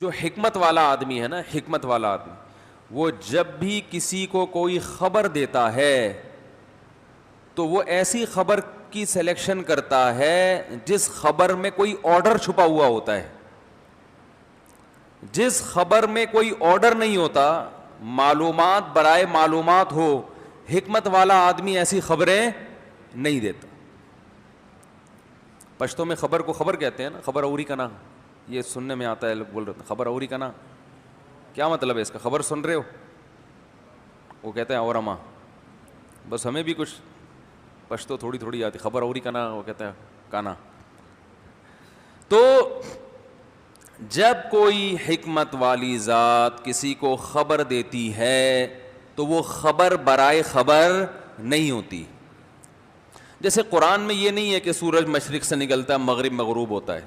جو حکمت والا آدمی ہے نا، حکمت والا آدمی، وہ جب بھی کسی کو کوئی خبر دیتا ہے تو وہ ایسی خبر کی سلیکشن کرتا ہے جس خبر میں کوئی آرڈر چھپا ہوا ہوتا ہے. جس خبر میں کوئی آرڈر نہیں ہوتا، معلومات برائے معلومات ہو، حکمت والا آدمی ایسی خبریں نہیں دیتا. پشتوں میں خبر کو خبر کہتے ہیں نا، خبر اوری کا نا، یہ سننے میں آتا ہے، لوگ بول رہے ہیں خبر اوری کا نا. کیا مطلب ہے اس کا؟ خبر سن رہے ہو، وہ کہتے ہیں اورما. بس ہمیں بھی کچھ پشتو تھوڑی تھوڑی آتی، خبر اوری کا نا، وہ کہتے ہیں کانا. تو جب کوئی حکمت والی ذات کسی کو خبر دیتی ہے تو وہ خبر برائے خبر نہیں ہوتی. جیسے قرآن میں یہ نہیں ہے کہ سورج مشرق سے نکلتا ہے مغرب میں غروب ہوتا ہے.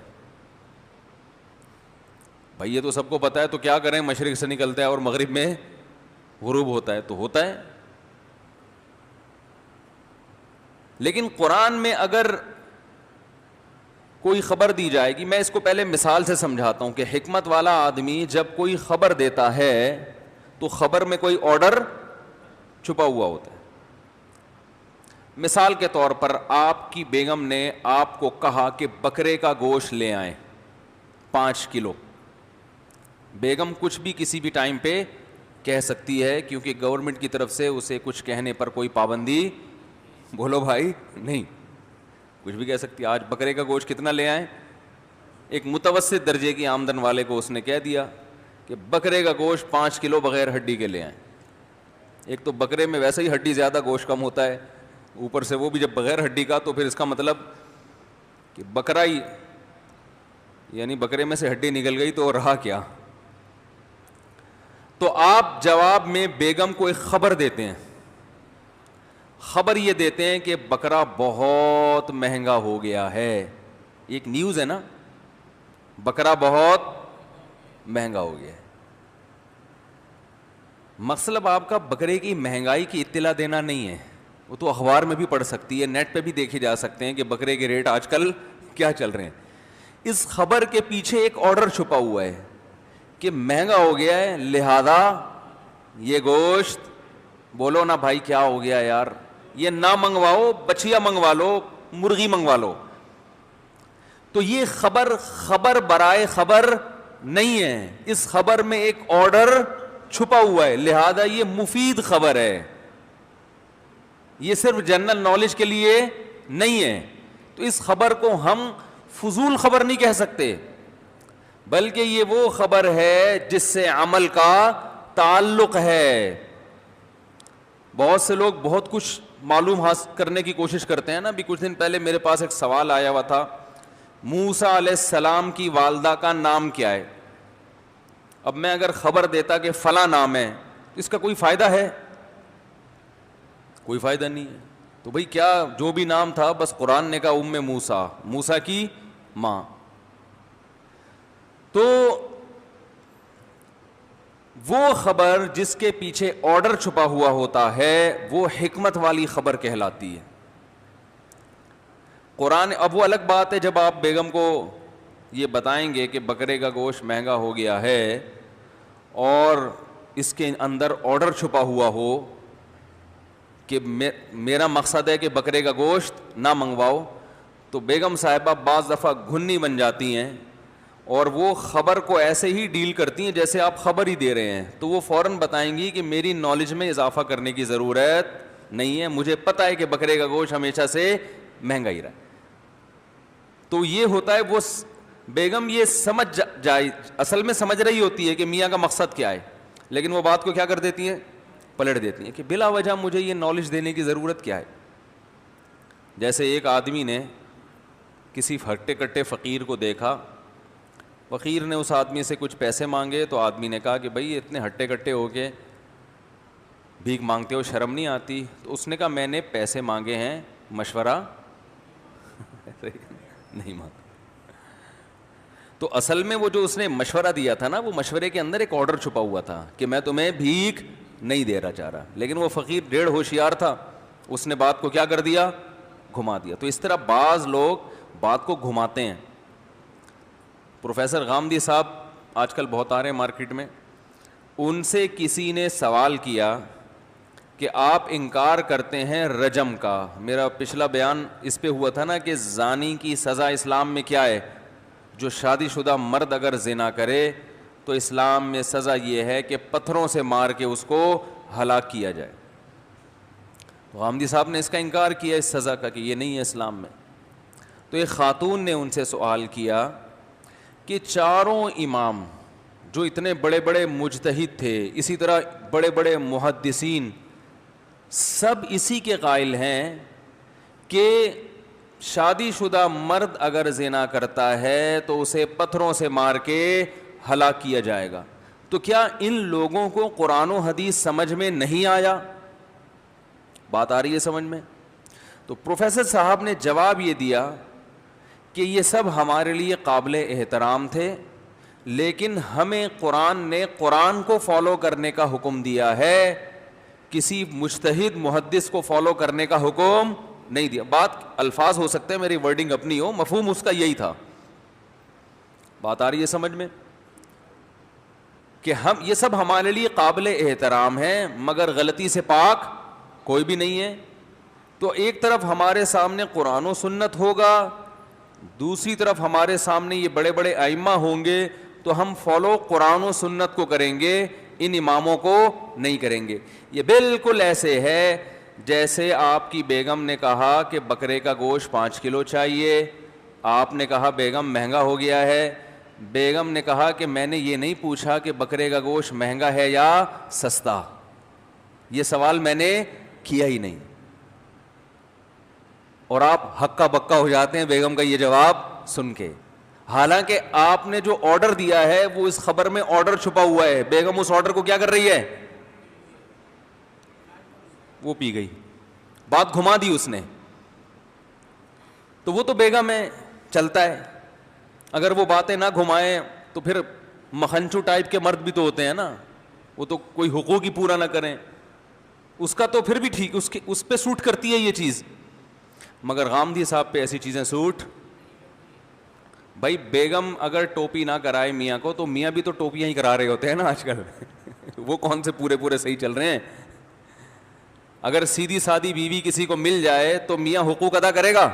بھائی یہ تو سب کو پتہ ہے، تو کیا کریں؟ مشرق سے نکلتا ہے اور مغرب میں غروب ہوتا ہے تو ہوتا ہے. لیکن قرآن میں اگر کوئی خبر دی جائے گی، میں اس کو پہلے مثال سے سمجھاتا ہوں کہ حکمت والا آدمی جب کوئی خبر دیتا ہے تو خبر میں کوئی آرڈر چھپا ہوا ہوتا ہے. مثال کے طور پر آپ کی بیگم نے آپ کو کہا کہ بکرے کا گوشت لے آئیں 5 کلو. بیگم کچھ بھی کسی بھی ٹائم پہ کہہ سکتی ہے کیونکہ گورنمنٹ کی طرف سے اسے کچھ کہنے پر کوئی پابندی، بولو بھائی، نہیں، کچھ بھی کہہ سکتی ہے. آج بکرے کا گوشت کتنا لے آئیں؟ ایک متوسط درجے کی آمدن والے کو اس نے کہہ دیا کہ بکرے کا گوشت 5 کلو بغیر ہڈی کے لے آئیں. ایک تو بکرے میں ویسے ہی ہڈی زیادہ، گوشت کم ہوتا ہے، اوپر سے وہ بھی جب بغیر ہڈی کا، تو پھر اس کا مطلب کہ بکرا ہی، یعنی بکرے میں سے ہڈی نکل گئی تو رہا کیا. تو آپ جواب میں بیگم کو ایک خبر دیتے ہیں. خبر یہ دیتے ہیں کہ بکرا بہت مہنگا ہو گیا ہے. ایک نیوز ہے نا، بکرا بہت مہنگا ہو گیا ہے. مطلب آپ کا بکرے کی مہنگائی کی اطلاع دینا نہیں ہے، وہ تو اخبار میں بھی پڑھ سکتی ہے، نیٹ پہ بھی دیکھے جا سکتے ہیں کہ بکرے کے ریٹ آج کل کیا چل رہے ہیں. اس خبر کے پیچھے ایک آرڈر چھپا ہوا ہے کہ مہنگا ہو گیا ہے، لہذا یہ گوشت، بولو نا بھائی کیا ہو گیا یار، یہ نہ منگواؤ، بچیا منگوا لو، مرغی منگوا لو. تو یہ خبر برائے خبر نہیں ہے، اس خبر میں ایک آرڈر چھپا ہوا ہے، لہذا یہ مفید خبر ہے، یہ صرف جنرل نالج کے لیے نہیں ہے. تو اس خبر کو ہم فضول خبر نہیں کہہ سکتے، بلکہ یہ وہ خبر ہے جس سے عمل کا تعلق ہے. بہت سے لوگ بہت کچھ معلوم حاصل کرنے کی کوشش کرتے ہیں نا. ابھی کچھ دن پہلے میرے پاس ایک سوال آیا ہوا تھا، موسیٰ علیہ السلام کی والدہ کا نام کیا ہے؟ اب میں اگر خبر دیتا کہ فلاں نام ہے، اس کا کوئی فائدہ ہے؟ کوئی فائدہ نہیں ہے. تو بھئی کیا جو بھی نام تھا، بس قرآن نے کہا موسیٰ، موسیٰ کی ماں. تو وہ خبر جس کے پیچھے آرڈر چھپا ہوا ہوتا ہے وہ حکمت والی خبر کہلاتی ہے. قرآن، اب وہ الگ بات ہے جب آپ بیگم کو یہ بتائیں گے کہ بکرے کا گوشت مہنگا ہو گیا ہے اور اس کے اندر آرڈر چھپا ہوا ہو کہ میرا مقصد ہے کہ بکرے کا گوشت نہ منگواؤ، تو بیگم صاحبہ بعض دفعہ گھنی بن جاتی ہیں اور وہ خبر کو ایسے ہی ڈیل کرتی ہیں جیسے آپ خبر ہی دے رہے ہیں. تو وہ فوراً بتائیں گی کہ میری نالج میں اضافہ کرنے کی ضرورت نہیں ہے، مجھے پتہ ہے کہ بکرے کا گوشت ہمیشہ سے مہنگا ہی رہا. تو یہ ہوتا ہے، وہ بیگم یہ سمجھ جائے، اصل میں سمجھ رہی ہوتی ہے کہ میاں کا مقصد کیا ہے، لیکن وہ بات کو کیا کر دیتی ہیں؟ پلٹ دیتی ہیں کہ بلا وجہ مجھے یہ نالج دینے کی ضرورت کیا ہے. جیسے ایک آدمی نے کسی ہٹے کٹے فقیر کو دیکھا، فقیر نے اس آدمی سے کچھ پیسے مانگے، تو آدمی نے کہا کہ بھائی اتنے ہٹے کٹے ہو کے بھیک مانگتے ہو، شرم نہیں آتی؟ تو اس نے کہا میں نے پیسے مانگے ہیں، مشورہ نہیں مانگا. تو اصل میں وہ جو اس نے مشورہ دیا تھا نا، وہ مشورے کے اندر ایک آرڈر چھپا ہوا تھا کہ میں تمہیں بھیک نہیں دینا چاہ رہا. لیکن وہ فقیر ڈیڑھ ہوشیار تھا، اس نے بات کو کیا کر دیا؟ گھما دیا. تو اس طرح بعض لوگ بات کو گھماتے ہیں. پروفیسر غامدی صاحب آج کل بہت آ رہے ہیں مارکیٹ میں. ان سے کسی نے سوال کیا کہ آپ انکار کرتے ہیں رجم کا. میرا پچھلا بیان اس پہ ہوا تھا نا کہ زانی کی سزا اسلام میں کیا ہے. جو شادی شدہ مرد اگر زنا کرے تو اسلام میں سزا یہ ہے کہ پتھروں سے مار کے اس کو ہلاک کیا جائے. تو غامدی صاحب نے اس کا انکار کیا اس سزا کا کہ یہ نہیں ہے اسلام میں. تو ایک خاتون نے ان سے سوال کیا کہ چاروں امام جو اتنے بڑے بڑے مجتہد تھے, اسی طرح بڑے بڑے محدثین, سب اسی کے قائل ہیں کہ شادی شدہ مرد اگر زنا کرتا ہے تو اسے پتھروں سے مار کے ہلاک کیا جائے گا. تو کیا ان لوگوں کو قرآن و حدیث سمجھ میں نہیں آیا؟ بات آ رہی ہے سمجھ میں؟ تو پروفیسر صاحب نے جواب یہ دیا کہ یہ سب ہمارے لیے قابل احترام تھے, لیکن ہمیں قرآن نے قرآن کو فالو کرنے کا حکم دیا ہے, کسی مجتہد محدث کو فالو کرنے کا حکم نہیں دیا. بات الفاظ ہو سکتے ہیں میری ورڈنگ اپنی ہو, مفہوم اس کا یہی تھا. بات آ رہی ہے سمجھ میں؟ کہ ہم یہ سب ہمارے لیے قابل احترام ہیں مگر غلطی سے پاک کوئی بھی نہیں ہے. تو ایک طرف ہمارے سامنے قرآن و سنت ہوگا, دوسری طرف ہمارے سامنے یہ بڑے بڑے ائمہ ہوں گے, تو ہم فالو قرآن و سنت کو کریں گے, ان اماموں کو نہیں کریں گے. یہ بالکل ایسے ہے جیسے آپ کی بیگم نے کہا کہ بکرے کا گوشت 5 کلو چاہیے, آپ نے کہا بیگم مہنگا ہو گیا ہے. بیگم نے کہا کہ میں نے یہ نہیں پوچھا کہ بکرے کا گوشت مہنگا ہے یا سستا, یہ سوال میں نے کیا ہی نہیں. اور آپ ہکا بکا ہو جاتے ہیں بیگم کا یہ جواب سن کے, حالانکہ آپ نے جو آرڈر دیا ہے وہ اس خبر میں آرڈر چھپا ہوا ہے. بیگم اس آرڈر کو کیا کر رہی ہے؟ وہ پی گئی, بات گھما دی اس نے. تو وہ تو بیگم ہے, چلتا ہے. اگر وہ باتیں نہ گھمائیں تو پھر مکھنچو ٹائپ کے مرد بھی تو ہوتے ہیں نا, وہ تو کوئی حقوق ہی پورا نہ کریں, اس کا تو پھر بھی ٹھیک, اس پہ سوٹ کرتی ہے یہ چیز, مگر غامدی صاحب پہ ایسی چیزیں سوٹ. بھائی بیگم اگر ٹوپی نہ کرائے میاں کو تو میاں بھی تو ٹوپیاں ہی کرا رہے ہوتے ہیں نا آج کل. وہ کون سے پورے صحیح چل رہے ہیں؟ اگر سیدھی سادی بیوی کسی کو مل جائے تو میاں حقوق ادا کرے گا؟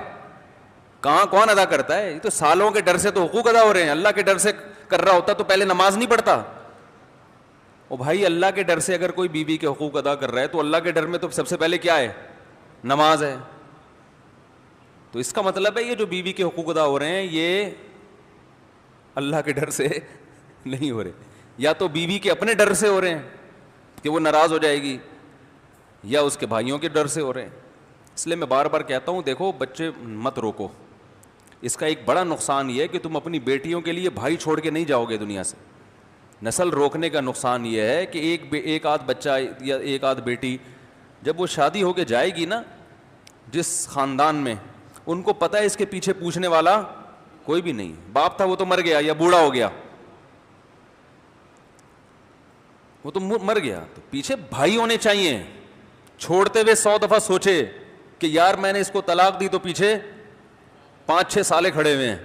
کہاں, کون ادا کرتا ہے؟ یہ تو سالوں کے ڈر سے تو حقوق ادا ہو رہے ہیں. اللہ کے ڈر سے کر رہا ہوتا تو پہلے نماز نہیں پڑھتا. او بھائی, اللہ کے ڈر سے اگر کوئی بیوی کے حقوق ادا کر رہا ہے تو اللہ کے ڈر میں تو سب سے پہلے کیا ہے؟ نماز ہے. تو اس کا مطلب ہے یہ جو بیوی کے حقوق ادا ہو رہے ہیں یہ اللہ کے ڈر سے نہیں ہو رہے, یا تو بیوی کے اپنے ڈر سے ہو رہے ہیں کہ وہ ناراض ہو جائے گی, یا اس کے بھائیوں کے ڈر سے ہو رہے ہیں. اس لیے میں بار بار کہتا ہوں, دیکھو بچے مت روکو. اس کا ایک بڑا نقصان یہ ہے کہ تم اپنی بیٹیوں کے لیے بھائی چھوڑ کے نہیں جاؤ گے دنیا سے. نسل روکنے کا نقصان یہ ہے کہ ایک آدھ بچہ یا ایک آدھ بیٹی جب وہ شادی ہو کے جائے گی نا جس خاندان میں, ان کو پتہ ہے اس کے پیچھے پوچھنے والا کوئی بھی نہیں. باپ تھا وہ تو مر گیا یا بوڑھا ہو گیا, وہ تو مر گیا, تو پیچھے بھائی ہونے چاہیے. چھوڑتے ہوئے 100 دفعہ سوچے کہ یار میں نے اس کو طلاق دی تو پیچھے 5-6 سالے کھڑے ہوئے ہیں.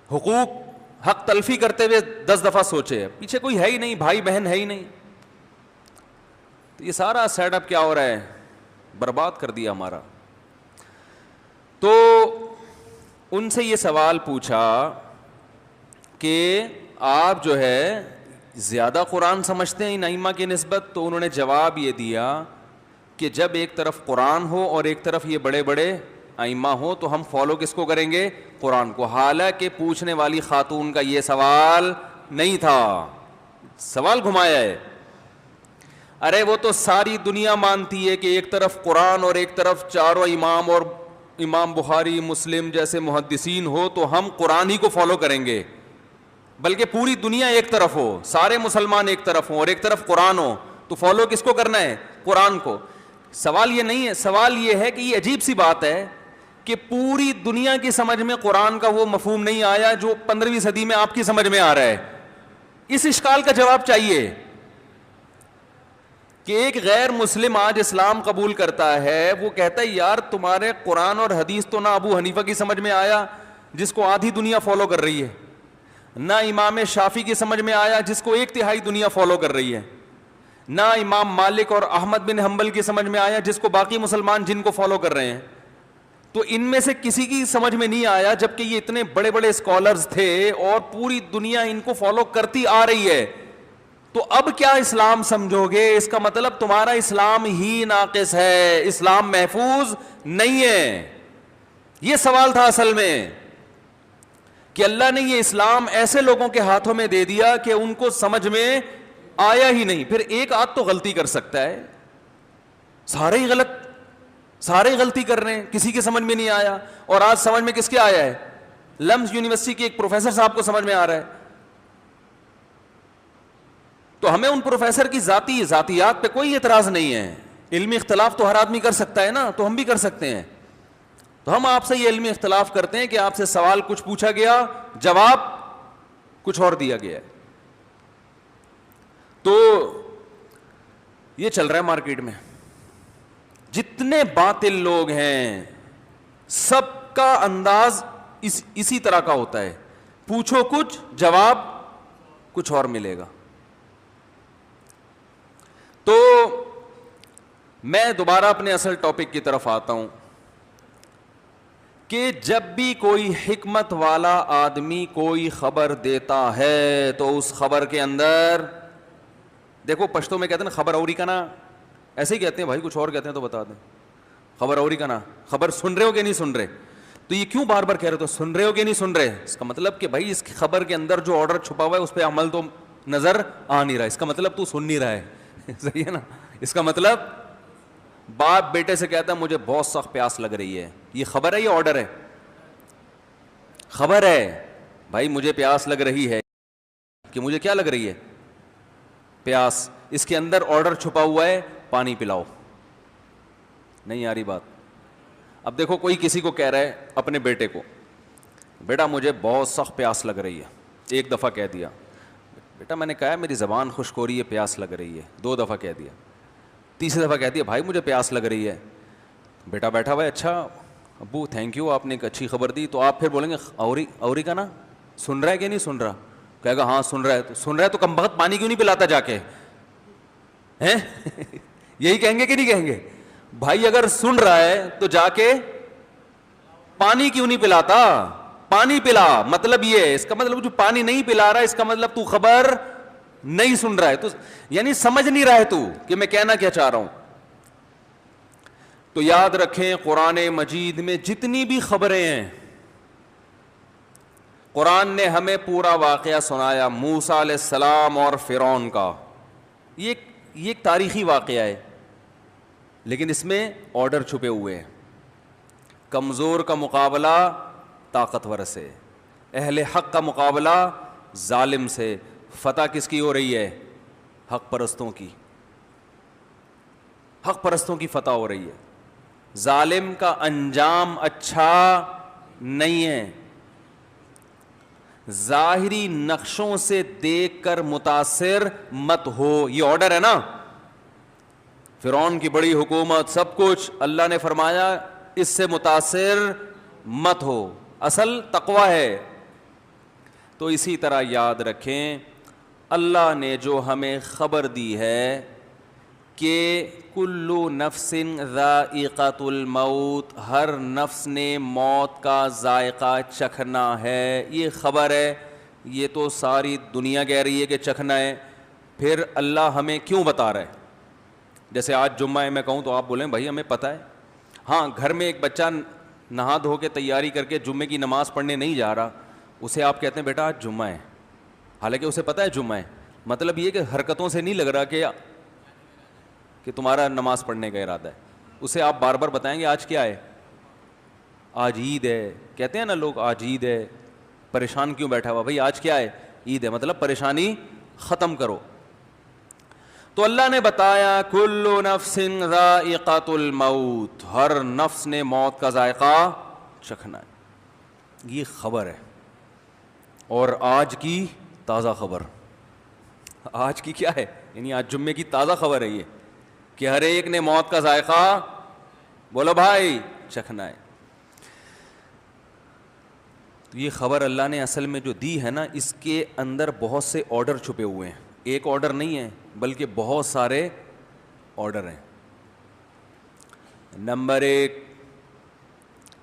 حقوق حق تلفی کرتے ہوئے 10 دفعہ سوچے, پیچھے کوئی ہے ہی نہیں, بھائی بہن ہے ہی نہیں. تو یہ سارا سیٹ اپ کیا ہو رہا ہے؟ برباد کر دیا ہمارا. تو ان سے یہ سوال پوچھا کہ آپ جو ہے زیادہ قرآن سمجھتے ہیں ان ائمہ کی نسبت؟ تو انہوں نے جواب یہ دیا کہ جب ایک طرف قرآن ہو اور ایک طرف یہ بڑے بڑے ائمہ ہو تو ہم فالو کس کو کریں گے؟ قرآن کو. حالانکہ پوچھنے والی خاتون کا یہ سوال نہیں تھا, سوال گھمایا ہے. ارے وہ تو ساری دنیا مانتی ہے کہ ایک طرف قرآن اور ایک طرف چاروں امام, اور امام بخاری مسلم جیسے محدثین ہو تو ہم قرآن ہی کو فالو کریں گے. بلکہ پوری دنیا ایک طرف ہو, سارے مسلمان ایک طرف ہوں اور ایک طرف قرآن ہو, تو فالو کس کو کرنا ہے؟ قرآن کو. سوال یہ نہیں ہے, سوال یہ ہے کہ یہ عجیب سی بات ہے کہ پوری دنیا کی سمجھ میں قرآن کا وہ مفہوم نہیں آیا جو 15ویں صدی میں آپ کی سمجھ میں آ رہا ہے. اس اشکال کا جواب چاہیے کہ ایک غیر مسلم آج اسلام قبول کرتا ہے, وہ کہتا ہے یار تمہارے قرآن اور حدیث تو نہ ابو حنیفہ کی سمجھ میں آیا جس کو آدھی دنیا فالو کر رہی ہے, نہ امام شافعی کی سمجھ میں آیا جس کو 1/3 دنیا فالو کر رہی ہے، نہ امام مالک اور احمد بن حنبل کی سمجھ میں آیا جس کو باقی مسلمان جن کو فالو کر رہے ہیں. تو ان میں سے کسی کی سمجھ میں نہیں آیا، جبکہ یہ اتنے بڑے بڑے اسکالرز تھے اور پوری دنیا ان کو فالو کرتی آ رہی ہے. تو اب کیا اسلام سمجھو گے؟ اس کا مطلب تمہارا اسلام ہی ناقص ہے، اسلام محفوظ نہیں ہے. یہ سوال تھا اصل میں کہ اللہ نے یہ اسلام ایسے لوگوں کے ہاتھوں میں دے دیا کہ ان کو سمجھ میں آیا ہی نہیں. پھر ایک آدھ تو غلطی کر سکتا ہے، سارے غلطی کر رہے ہیں، کسی کے سمجھ میں نہیں آیا. اور آج سمجھ میں کس کے آیا ہے؟ لمز یونیورسٹی کے ایک پروفیسر صاحب کو سمجھ میں آ رہا ہے. تو ہمیں ان پروفیسر کی ذاتیات پہ کوئی اعتراض نہیں ہے. علمی اختلاف تو ہر آدمی کر سکتا ہے نا، تو ہم بھی کر سکتے ہیں. تو ہم آپ سے یہ علمی اختلاف کرتے ہیں کہ آپ سے سوال کچھ پوچھا گیا، جواب کچھ اور دیا گیا. تو یہ چل رہا ہے مارکیٹ میں. جتنے باطل لوگ ہیں سب کا انداز اسی طرح کا ہوتا ہے، پوچھو کچھ جواب کچھ اور ملے گا. تو میں دوبارہ اپنے اصل ٹاپک کی طرف آتا ہوں کہ جب بھی کوئی حکمت والا آدمی کوئی خبر دیتا ہے تو اس خبر کے اندر دیکھو، پشتو میں کہتے ہیں نا خبر اوری کا نا، ایسے ہی کہتے ہیں بھائی، کچھ اور کہتے ہیں تو بتا دیں. خبر اوری کا نا، خبر سن رہے ہو کہ نہیں سن رہے؟ تو یہ کیوں بار بار کہہ رہے تو سن رہے ہو کہ نہیں سن رہے؟ اس کا مطلب کہ بھائی اس خبر کے اندر جو آرڈر چھپا ہوا ہے اس پہ عمل تو نظر آ نہیں رہا. اس کا مطلب تو سن نہیں رہا ہے. صحیح ہے نا؟ اس کا مطلب باپ بیٹے سے کہتا ہے مجھے بہت سخت پیاس لگ رہی ہے، یہ خبر ہے، یہ آرڈر ہے؟ خبر ہے بھائی مجھے پیاس لگ رہی ہے، کہ مجھے کیا لگ رہی ہے؟ پیاس. اس کے اندر آرڈر چھپا ہوا ہے پانی پلاؤ. نہیں آ رہی بات؟ اب دیکھو کوئی کسی کو کہہ رہا ہے اپنے بیٹے کو، بیٹا مجھے بہت سخت پیاس لگ رہی ہے. ایک دفعہ کہہ دیا، بیٹا میں نے کہا ہے میری زبان خشک ہو رہی ہے، پیاس لگ رہی ہے. 2 دفعہ کہہ دیا. تیسری دفعہ کہہ دیا بھائی مجھے پیاس لگ رہی ہے. بیٹا بیٹھا ہوا ہے، اچھا ابو تھینک یو آپ نے ایک اچھی خبر دی. تو آپ پھر بولیں گے اوری کا نا، سن رہا ہے کہ نہیں سن رہا؟ کہے گا ہاں سن رہا ہے. تو سن رہا ہے تو کم بخت پانی کیوں نہیں پلاتا جا کے؟ ہیں یہی کہیں گے کہ نہیں کہیں گے؟ بھائی اگر سن رہا ہے تو جا کے پانی کیوں نہیں پلاتا؟ پانی پلا. مطلب یہ ہے، اس کا مطلب جو پانی نہیں پلا رہا ہے اس کا مطلب تو خبر نہیں سن رہا ہے، تو یعنی سمجھ نہیں رہا ہے تو کہ میں کہنا کیا چاہ رہا ہوں. تو یاد رکھیں قرآن مجید میں جتنی بھی خبریں ہیں، قرآن نے ہمیں پورا واقعہ سنایا موسیٰ علیہ السلام اور فرعون کا. یہ ایک تاریخی واقعہ ہے، لیکن اس میں آرڈر چھپے ہوئے ہیں. کمزور کا مقابلہ طاقتور سے، اہل حق کا مقابلہ ظالم سے. فتح کس کی ہو رہی ہے؟ حق پرستوں کی. حق پرستوں کی فتح ہو رہی ہے. ظالم کا انجام اچھا نہیں ہے. ظاہری نقشوں سے دیکھ کر متاثر مت ہو، یہ آرڈر ہے نا. فرعون کی بڑی حکومت سب کچھ، اللہ نے فرمایا اس سے متاثر مت ہو، اصل تقوی ہے. تو اسی طرح یاد رکھیں اللہ نے جو ہمیں خبر دی ہے کہ کلو نفس ذائقۃ الموت، ہر نفس نے موت کا ذائقہ چکھنا ہے، یہ خبر ہے. یہ تو ساری دنیا کہہ رہی ہے کہ چکھنا ہے، پھر اللہ ہمیں کیوں بتا رہا ہے؟ جیسے آج جمعہ ہے، میں کہوں تو آپ بولیں بھائی ہمیں پتہ ہے. ہاں گھر میں ایک بچہ نہا دھو کے تیاری کر کے جمعے کی نماز پڑھنے نہیں جا رہا، اسے آپ کہتے ہیں بیٹا آج جمعہ ہے، حالانکہ اسے پتہ ہے جمعہ ہے. مطلب یہ کہ حرکتوں سے نہیں لگ رہا کہ تمہارا نماز پڑھنے کا ارادہ ہے. اسے آپ بار بار بتائیں گے آج کیا ہے؟ آج عید ہے. کہتے ہیں نا لوگ آج عید ہے، پریشان کیوں بیٹھا ہوا؟ بھائی آج کیا ہے؟ عید ہے. مطلب پریشانی ختم کرو. تو اللہ نے بتایا کلو نفس ذائقۃ الموت، ہر نفس نے موت کا ذائقہ چکھنا ہے. یہ خبر ہے. اور آج کی تازہ خبر، آج کی کیا ہے؟ یعنی آج جمعے کی تازہ خبر ہے یہ کہ ہر ایک نے موت کا ذائقہ بولو بھائی چکھنا ہے. تو یہ خبر اللہ نے اصل میں جو دی ہے نا، اس کے اندر بہت سے آرڈر چھپے ہوئے ہیں. ایک آرڈر نہیں ہے بلکہ بہت سارے آرڈر ہیں. نمبر 1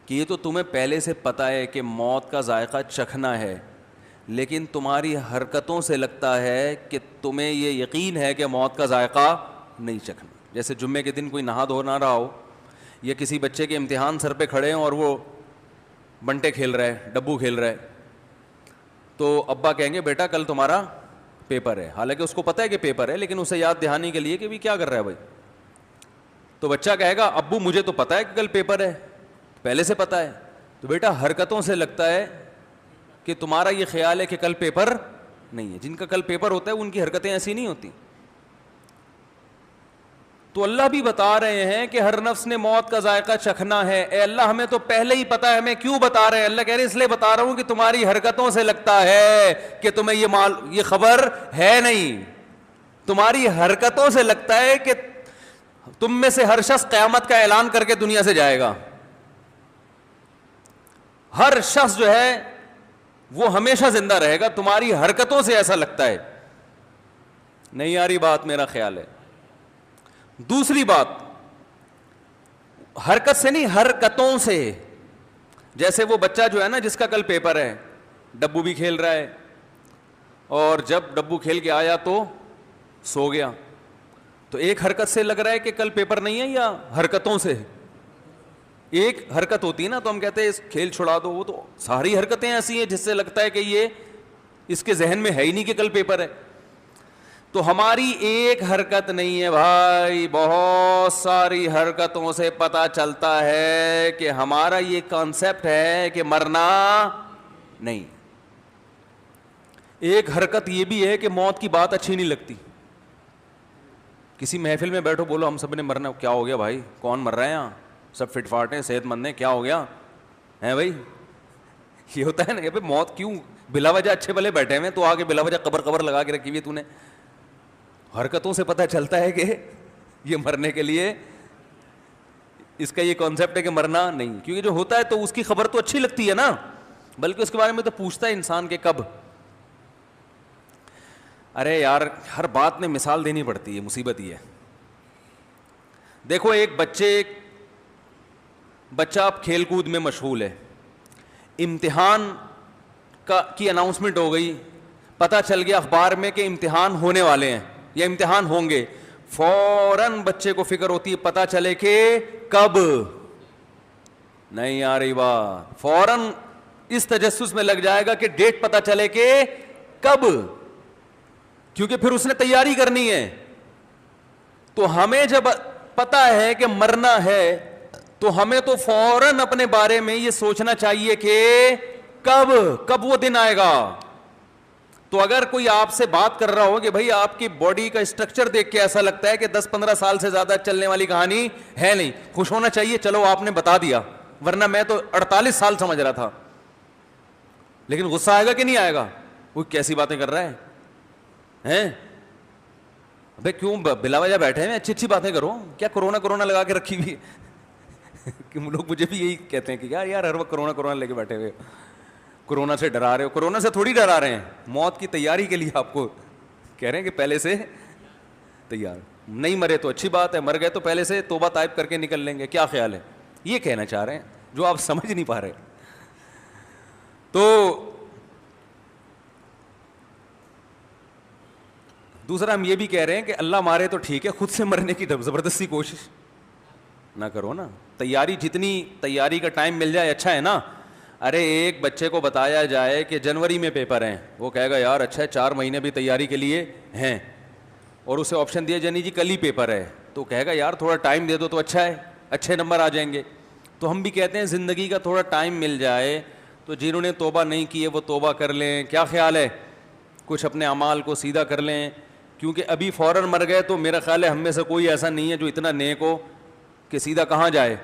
کہ یہ تو تمہیں پہلے سے پتہ ہے کہ موت کا ذائقہ چکھنا ہے، لیکن تمہاری حرکتوں سے لگتا ہے کہ تمہیں یہ یقین ہے کہ موت کا ذائقہ نہیں چکھنا. جیسے جمعے کے دن کوئی نہا دھو نہ رہا ہو، یا کسی بچے کے امتحان سر پہ کھڑے ہیں اور وہ بنٹے کھیل رہا ہے، ڈبو کھیل رہا ہے، تو ابا کہیں گے بیٹا کل تمہارا پیپر ہے. حالانکہ اس کو پتہ ہے کہ پیپر ہے، لیکن اسے یاد دہانی کے لیے کہ بھی کیا کر رہا ہے بھائی. تو بچہ کہے گا ابو مجھے تو پتہ ہے کہ کل پیپر ہے، پہلے سے پتہ ہے. تو بیٹا حرکتوں سے لگتا ہے کہ تمہارا یہ خیال ہے کہ کل پیپر نہیں ہے. جن کا کل پیپر ہوتا ہے ان کی حرکتیں ایسی نہیں ہوتی. تو اللہ بھی بتا رہے ہیں کہ ہر نفس نے موت کا ذائقہ چکھنا ہے. اے اللہ ہمیں تو پہلے ہی پتا ہے، ہمیں کیوں بتا رہے ہیں؟ اللہ کہہ رہے ہیں اس لیے بتا رہا ہوں کہ تمہاری حرکتوں سے لگتا ہے کہ تمہیں یہ خبر ہے نہیں. تمہاری حرکتوں سے لگتا ہے کہ تم میں سے ہر شخص قیامت کا اعلان کر کے دنیا سے جائے گا. ہر شخص جو ہے وہ ہمیشہ زندہ رہے گا. تمہاری حرکتوں سے ایسا لگتا ہے. نہیں آ رہی بات؟ میرا خیال ہے. دوسری بات، حرکت سے نہیں، حرکتوں سے. جیسے وہ بچہ جو ہے نا جس کا کل پیپر ہے، ڈبو بھی کھیل رہا ہے، اور جب ڈبو کھیل کے آیا تو سو گیا. تو ایک حرکت سے لگ رہا ہے کہ کل پیپر نہیں ہے، یا حرکتوں سے؟ ایک حرکت ہوتی ہے نا تو ہم کہتے ہیں اس کھیل چھڑا دو. وہ تو ساری حرکتیں ایسی ہیں جس سے لگتا ہے کہ یہ اس کے ذہن میں ہے ہی نہیں کہ کل پیپر ہے. تو ہماری ایک حرکت نہیں ہے بھائی، بہت ساری حرکتوں سے پتہ چلتا ہے کہ ہمارا یہ کانسیپٹ ہے کہ مرنا نہیں. ایک حرکت یہ بھی ہے کہ موت کی بات اچھی نہیں لگتی. کسی محفل میں بیٹھو، بولو ہم سب نے مرنا. کیا ہو گیا بھائی؟ کون مر رہا ہے یہاں؟ سب فٹ فاٹ ہیں، صحت مند ہیں، کیا ہو گیا ہے بھائی؟ یہ ہوتا ہے نا کہ موت کیوں بلا وجہ اچھے بھلے بیٹھے ہوئے تو آگے بلا وجہ قبر لگا کے رکھی ہوئی تو نے. حرکتوں سے پتہ چلتا ہے کہ یہ مرنے کے لیے اس کا یہ کانسیپٹ ہے کہ مرنا نہیں. کیونکہ جو ہوتا ہے تو اس کی خبر تو اچھی لگتی ہے نا، بلکہ اس کے بارے میں تو پوچھتا ہے انسان کہ کب. ارے یار ہر بات میں مثال دینی پڑتی ہے، مصیبت یہ ہے. دیکھو ایک بچہ اب کھیل کود میں مشغول ہے، امتحان کی اناؤنسمنٹ ہو گئی، پتہ چل گیا اخبار میں کہ امتحان ہونے والے ہیں یا امتحان ہوں گے. فوراً بچے کو فکر ہوتی ہے پتہ چلے کہ کب. نہیں آ رہی بات؟ فوراً اس تجسس میں لگ جائے گا کہ ڈیٹ پتہ چلے کہ کب، کیونکہ پھر اس نے تیاری کرنی ہے. تو ہمیں جب پتہ ہے کہ مرنا ہے تو ہمیں تو فوراً اپنے بارے میں یہ سوچنا چاہیے کہ کب وہ دن آئے گا. تو اگر کوئی آپ سے بات کر رہا ہو کہ بھائی آپ کی باڈی کا اسٹرکچر دیکھ کے ایسا لگتا ہے کہ 10-15 سال سے زیادہ چلنے والی کہانی ہے نہیں، خوش ہونا چاہیے، چلو آپ نے بتا دیا، ورنہ میں تو 48 سال سمجھ رہا تھا. لیکن غصہ آئے گا کہ نہیں آئے گا؟ وہ کیسی باتیں کر رہا ہے ابے کیوں بلا وجہ بیٹھے ہیں؟ اچھی اچھی باتیں کرو. کیا کرونا لگا کے رکھی ہوئی کہ لوگ مجھے بھی یہی کہتے ہیں کہ یار ہر وقت کرونا لے کے بیٹھے ہوئے، کرونا سے ڈرا رہے ہو. کرونا سے تھوڑی ڈرا رہے ہیں، موت کی تیاری کے لیے آپ کو کہہ رہے ہیں کہ پہلے سے تیار. نہیں مرے تو اچھی بات ہے، مر گئے تو پہلے سے توبہ طائب کر کے نکل لیں گے. کیا خیال ہے؟ یہ کہنا چاہ رہے ہیں جو آپ سمجھ نہیں پا رہے. تو دوسرا ہم یہ بھی کہہ رہے ہیں کہ اللہ مارے تو ٹھیک ہے، خود سے مرنے کی زبردستی کوشش نہ کرو نا. جتنی تیاری کا ٹائم مل جائے اچھا ہے نا. ارے ایک بچے کو بتایا جائے کہ جنوری میں پیپر ہیں، وہ کہے گا یار اچھا ہے، 4 مہینے بھی تیاری کے لیے ہیں. اور اسے آپشن دیا جانی جی کل ہی پیپر ہے، تو کہے گا یار تھوڑا ٹائم دے دو تو اچھا ہے، اچھے نمبر آ جائیں گے. تو ہم بھی کہتے ہیں زندگی کا تھوڑا ٹائم مل جائے تو جنہوں نے توبہ نہیں کی ہے وہ توبہ کر لیں. کیا خیال ہے؟ کچھ اپنے اعمال کو سیدھا کر لیں، کیونکہ ابھی فوراً مر گئے تو میرا خیال ہے ہم میں سے کوئی ایسا نہیں ہے جو اتنا نیک ہو کہ سیدھا کہاں جائے؟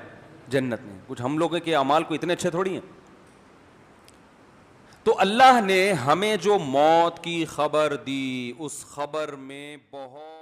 جنت میں. کچھ ہم لوگوں کے اعمال کو اتنے اچھے تھوڑی ہیں. تو اللہ نے ہمیں جو موت کی خبر دی اس خبر میں بہت